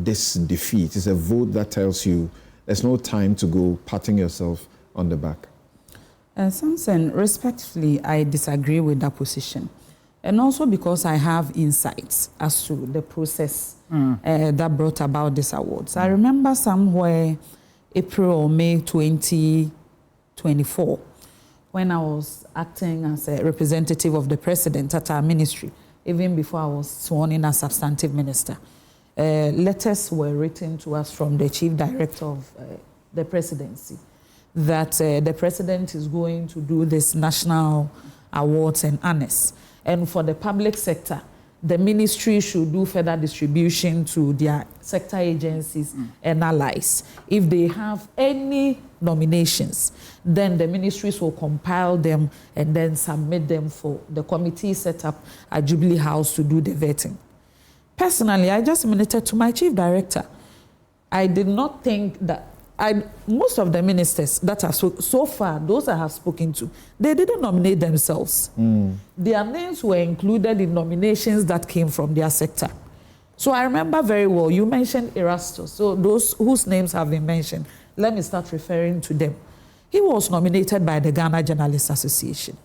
this defeat? It's a vote that tells you there's no time to go patting yourself on the back. Samson, respectfully, I disagree with that position. And also because I have insights as to the process that brought about these awards. I remember somewhere April or May 2024, when I was acting as a representative of the president at our ministry, even before I was sworn in as substantive minister. Letters were written to us from the chief director of the presidency that the president is going to do this national awards and honors. And for the public sector, the ministry should do further distribution to their sector agencies and allies. If they have any nominations, then the ministries will compile them and then submit them for the committee set up at Jubilee House to do the vetting. Personally, I just submitted to my chief director. I did not think that most of the ministers that are so far, those I have spoken to, they didn't nominate themselves. Their names were included in nominations that came from their sector. So I remember very well, you mentioned Erastus. So those whose names have been mentioned, let me start referring to them. He was nominated by the Ghana Journalists Association.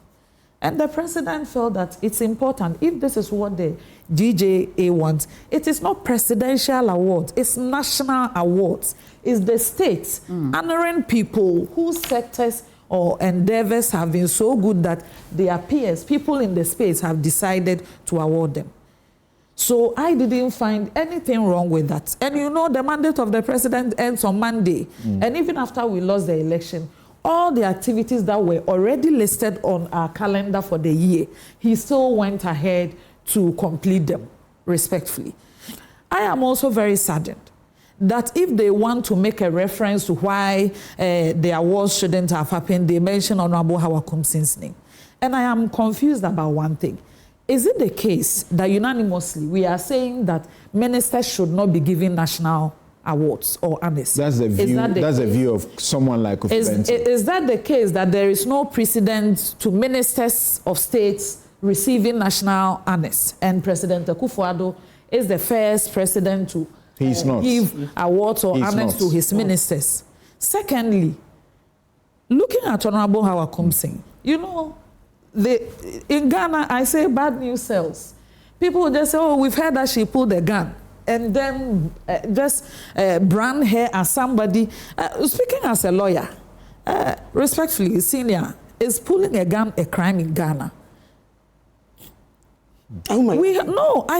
And the president felt that it's important, if this is what the GJA wants, it is not presidential awards, it's national awards. It's the states honoring people whose sectors or endeavors have been so good that their peers, people in the space, have decided to award them. So I didn't find anything wrong with that. And you know, the mandate of the president ends on Monday. And even after we lost the election, all the activities that were already listed on our calendar for the year, he still went ahead to complete them, respectfully. I am also very saddened that if they want to make a reference to why the awards shouldn't have happened, they mention Honorable Hawa Koomson's name. And I am confused about one thing. Is it the case that unanimously we are saying that ministers should not be given national awards or honors? That's the view. That's the view of someone like is that the case that there is no precedent to ministers of states receiving national honors, and President Akufo-Addo is the first president to give awards or honors to his ministers? Secondly, looking at Honorable Hawa Koomson, you know, in Ghana, I say bad news sells. People just say, oh, we've heard that she pulled a gun, and then just brand her as somebody. Speaking as a lawyer, respectfully, senior, is pulling a gun a crime in Ghana? Oh my I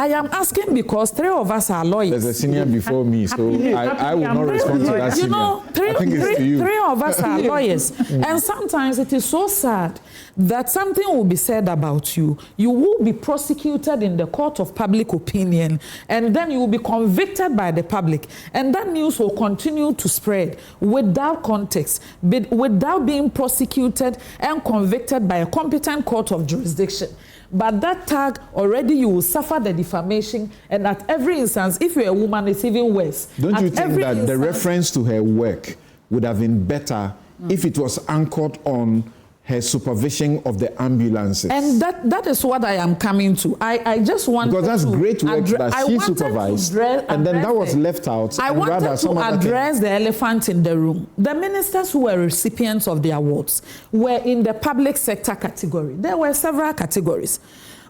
am asking because three of us are lawyers. There's a senior before me, so I will not respond to that senior. You know, three of us are lawyers. And sometimes it is so sad that something will be said about you. You will be prosecuted in the court of public opinion, and then you will be convicted by the public. And that news will continue to spread without context, without being prosecuted and convicted by a competent court of jurisdiction. But that tag, already you will suffer the defamation, and at every instance, if you're a woman, it's even worse. Don't you think that the reference to her work would have been better if it was anchored on her supervision of the ambulances? And that is what I am coming to. I just want because that's great work that she supervised, and then that was left out. I wanted to address the elephant in the room. The ministers who were recipients of the awards were in the public sector category. There were several categories.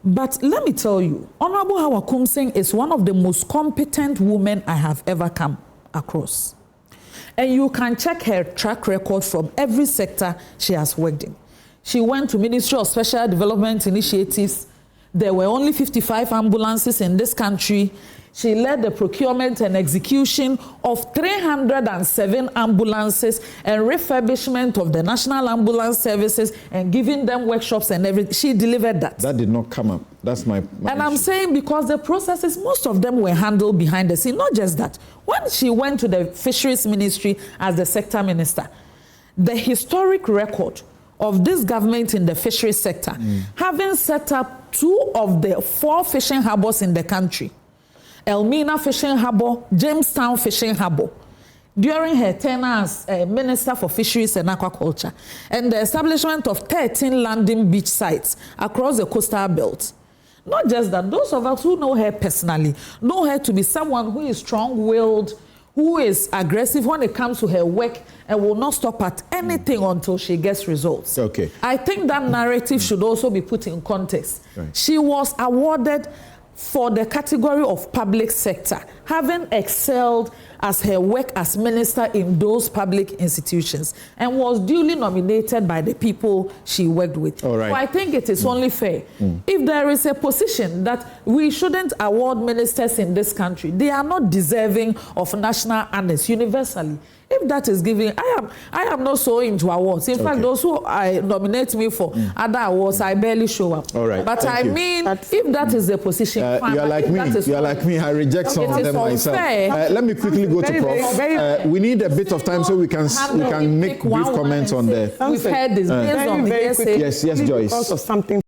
But let me tell you, Honorable Hawa Koomson is one of the most competent women I have ever come across. And you can check her track record from every sector she has worked in. She went to Ministry of Special Development Initiatives. There were only 55 ambulances in this country. She led the procurement and execution of 307 ambulances and refurbishment of the National Ambulance Services and giving them workshops and everything. She delivered that. That did not come up. That's my And issue. I'm saying because the processes, most of them were handled behind the scene. Not just that. When she went to the Fisheries Ministry as the sector minister, the historic record of this government in the fisheries sector, having set up 2 of the 4 fishing harbors in the country, Elmina Fishing Harbor, Jamestown Fishing Harbor, during her tenure as Minister for Fisheries and Aquaculture, and the establishment of 13 landing beach sites across the coastal belt. Not just that, those of us who know her personally know her to be someone who is strong-willed, who is aggressive when it comes to her work and will not stop at anything until she gets results. Okay. I think that narrative should also be put in context. Right. She was awarded for the category of public sector, having excelled as her work as minister in those public institutions, and was duly nominated by the people she worked with. All right. So I think it is only fair. If there is a position that we shouldn't award ministers in this country, they are not deserving of national honors universally. If that is given, I am not so into awards. In fact, those who nominate me for other awards, I barely show up. All right. But I mean, if that is the position, fine. You're like me. You're like me. I reject some of them myself. Let me quickly go to Prof. We need a bit of time so we can make brief comments on the. We've heard this based on the Yes, Joyce. Because of something